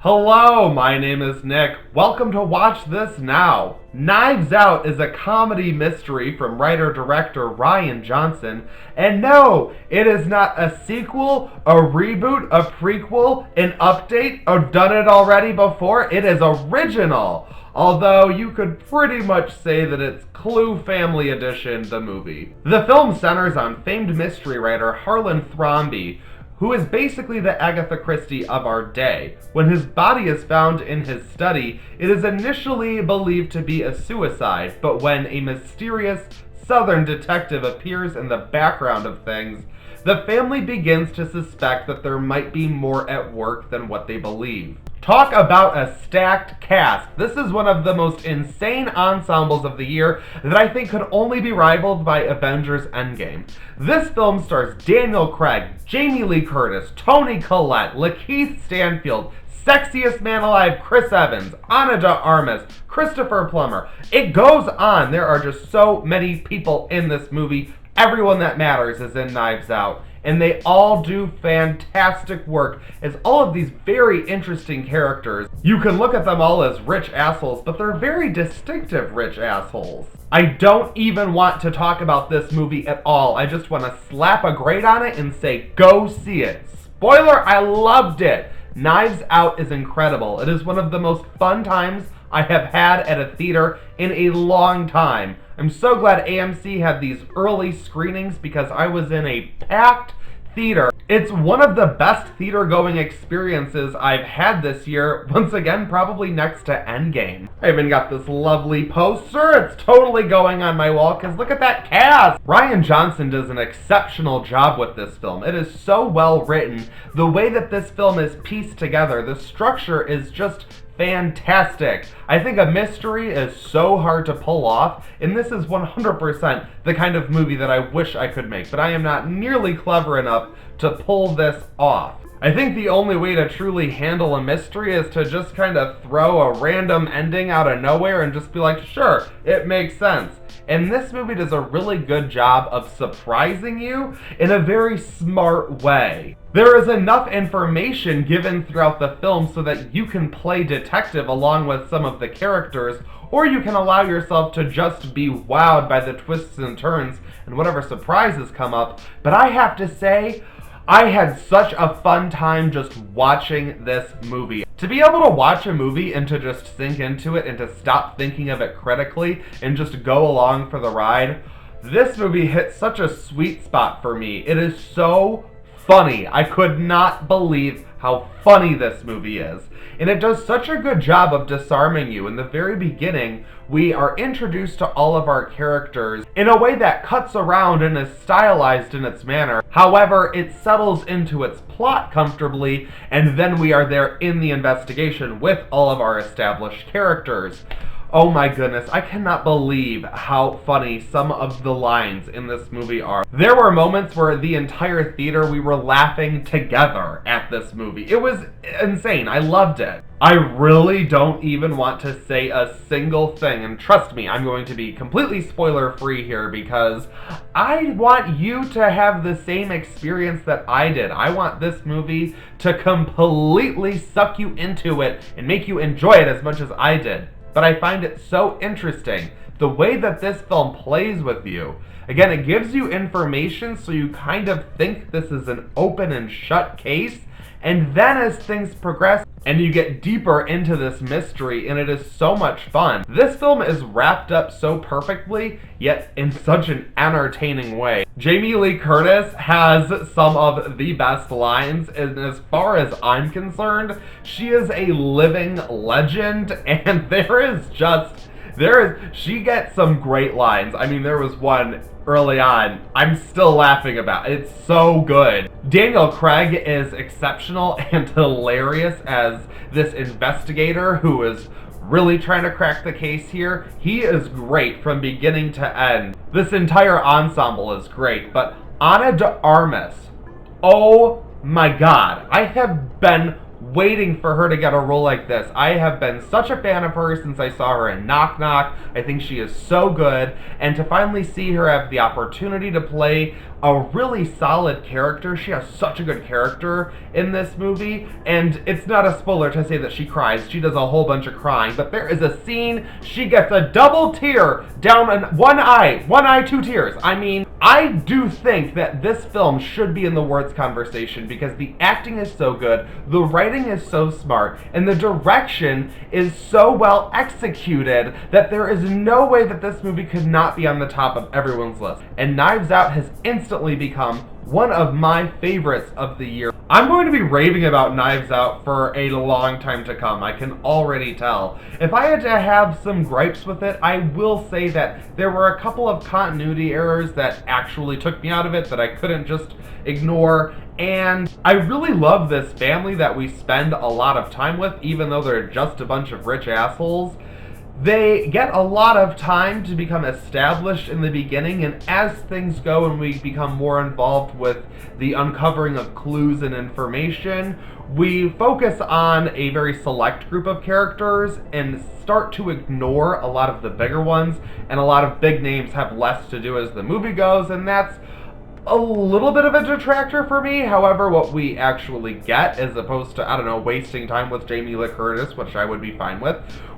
Hello, my name is Nick. Welcome to Watch This Now. Knives Out is a comedy mystery from writer-director Rian Johnson. And no, it is not a sequel, a reboot, a prequel, an update, or done it already before. It is original. Although you could pretty much say that it's Clue Family Edition, the movie. The film centers on famed mystery writer Harlan Thrombey, who is basically the Agatha Christie of our day. When his body is found in his study, it is initially believed to be a suicide, but when a mysterious Southern detective appears in the background of things, the family begins to suspect that there might be more at work than what they believe. Talk about a stacked cast. This is one of the most insane ensembles of the year that I think could only be rivaled by Avengers Endgame. This film stars Daniel Craig, Jamie Lee Curtis, Toni Collette, Lakeith Stanfield, Sexiest Man Alive Chris Evans, Ana de Armas, Christopher Plummer. It goes on. There are just so many people in this movie. Everyone that matters is in Knives Out. And they all do fantastic work as all of these very interesting characters. You can look at them all as rich assholes, but they're very distinctive rich assholes. I don't even want to talk about this movie at all. I just want to slap a grade on it and say, go see it. Spoiler, I loved it. Knives Out is incredible. It is one of the most fun times I have had at a theater in a long time. I'm so glad AMC had these early screenings because I was in a packed theater. It's one of the best theater-going experiences I've had this year. Once again, probably next to Endgame. I even got this lovely poster. It's totally going on my wall because look at that cast! Rian Johnson does an exceptional job with this film. It is so well written. The way that this film is pieced together, the structure is just fantastic. I think a mystery is so hard to pull off, and this is 100% the kind of movie that I wish I could make, but I am not nearly clever enough to pull this off. I think the only way to truly handle a mystery is to just kind of throw a random ending out of nowhere and just be like, sure, it makes sense. And this movie does a really good job of surprising you in a very smart way. There is enough information given throughout the film so that you can play detective along with some of the characters, or you can allow yourself to just be wowed by the twists and turns and whatever surprises come up. But I have to say, I had such a fun time just watching this movie. To be able to watch a movie and to just sink into it and to stop thinking of it critically and just go along for the ride, this movie hit such a sweet spot for me. It is so funny. I could not believe how funny this movie is. And it does such a good job of disarming you. In the very beginning, we are introduced to all of our characters in a way that cuts around and is stylized in its manner. However, it settles into its plot comfortably, and then we are there in the investigation with all of our established characters. Oh my goodness, I cannot believe how funny some of the lines in this movie are. There were moments where the entire theater, we were laughing together at this movie. It was insane. I loved it. I really don't even want to say a single thing, and trust me, I'm going to be completely spoiler-free here because I want you to have the same experience that I did. I want this movie to completely suck you into it and make you enjoy it as much as I did. But I find it so interesting, the way that this film plays with you. Again, it gives you information so you kind of think this is an open and shut case, and then as things progress and you get deeper into this mystery, and it is so much fun. This film is wrapped up so perfectly, yet in such an entertaining way. Jamie Lee Curtis has some of the best lines, and as far as I'm concerned, she is a living legend, and she gets some great lines. I mean, there was one early on I'm still laughing about. It's so good. Daniel Craig is exceptional and hilarious as this investigator who is really trying to crack the case here. He is great from beginning to end. This entire ensemble is great, but Ana de Armas, oh my god, I have been waiting for her to get a role like this. I have been such a fan of her since I saw her in Knock Knock. I think she is so good, and to finally see her have the opportunity to play a really solid character. She has such a good character in this movie, and it's not a spoiler to say that she cries. She does a whole bunch of crying, but there is a scene she gets a double tear down one eye, two tears. I mean, I do think that this film should be in the words conversation because the acting is so good, the writing is so smart, and the direction is so well executed that there is no way that this movie could not be on the top of everyone's list. And Knives Out has instantly become one of my favorites of the year. I'm going to be raving about Knives Out for a long time to come, I can already tell. If I had to have some gripes with it, I will say that there were a couple of continuity errors that actually took me out of it that I couldn't just ignore, and I really love this family that we spend a lot of time with, even though they're just a bunch of rich assholes. They get a lot of time to become established in the beginning, and as things go and we become more involved with the uncovering of clues and information, we focus on a very select group of characters and start to ignore a lot of the bigger ones, and a lot of big names have less to do as the movie goes, and that's a little bit of a detractor for me. However, what we actually get, as opposed to, I don't know, wasting time with Jamie Lee Curtis, which I would be fine with,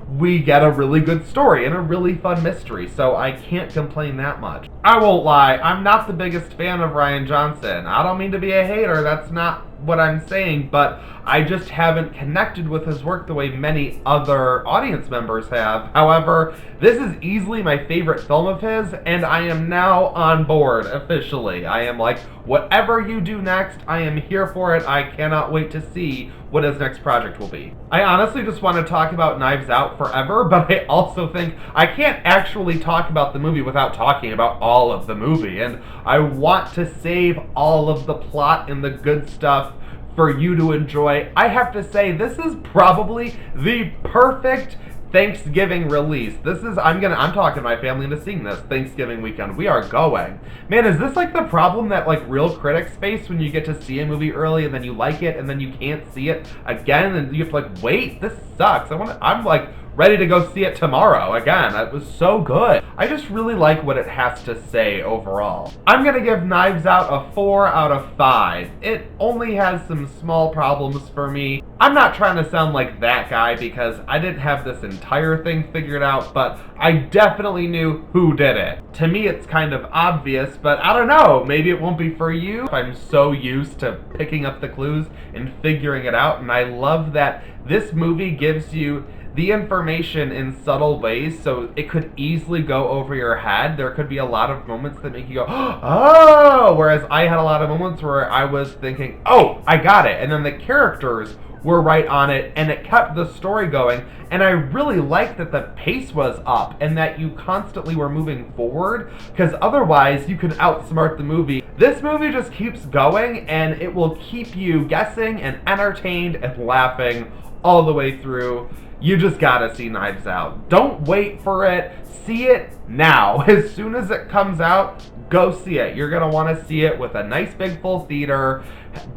we get a really good story and a really fun mystery, so I can't complain that much. I won't lie, I'm not the biggest fan of Rian Johnson. I don't mean to be a hater, that's not what I'm saying, but I just haven't connected with his work the way many other audience members have. However, this is easily my favorite film of his, and I am now on board officially. I am like, whatever you do next, I am here for it. I cannot wait to see what his next project will be. I honestly just want to talk about Knives Out forever, but I also think I can't actually talk about the movie without talking about all of the movie, and I want to save all of the plot and the good stuff for you to enjoy. I have to say, this is probably the perfect Thanksgiving release. I'm talking my family into seeing this Thanksgiving weekend. We are going. Man, is this like the problem that like real critics face when you get to see a movie early and then you like it and then you can't see it again and you have to like, wait, this sucks. I'm like ready to go see it tomorrow again. It was so good. I just really like what it has to say overall. I'm gonna give Knives Out a 4 out of 5. It only has some small problems for me. I'm not trying to sound like that guy because I didn't have this entire thing figured out, but I definitely knew who did it. To me, it's kind of obvious, but I don't know, maybe it won't be for you. I'm so used to picking up the clues and figuring it out, and I love that this movie gives you the information in subtle ways, so it could easily go over your head. There could be a lot of moments that make you go, oh, whereas I had a lot of moments where I was thinking, oh, I got it, and then the characters were right on it, and it kept the story going, and I really liked that the pace was up, and that you constantly were moving forward, because otherwise you could outsmart the movie. This movie just keeps going, and it will keep you guessing and entertained and laughing all the way through. You just gotta see Knives Out. Don't wait for it. See it now. As soon as it comes out, go see it. You're gonna want to see it with a nice big full theater.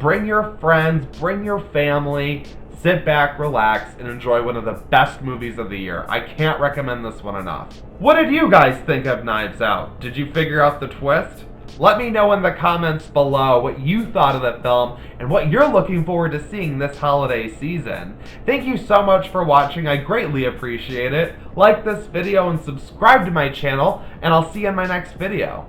Bring your friends, bring your family, sit back, relax, and enjoy one of the best movies of the year. I can't recommend this one enough. What did you guys think of Knives Out? Did you figure out the twist? Let me know in the comments below what you thought of the film and what you're looking forward to seeing this holiday season. Thank you so much for watching. I greatly appreciate it. Like this video and subscribe to my channel, and I'll see you in my next video.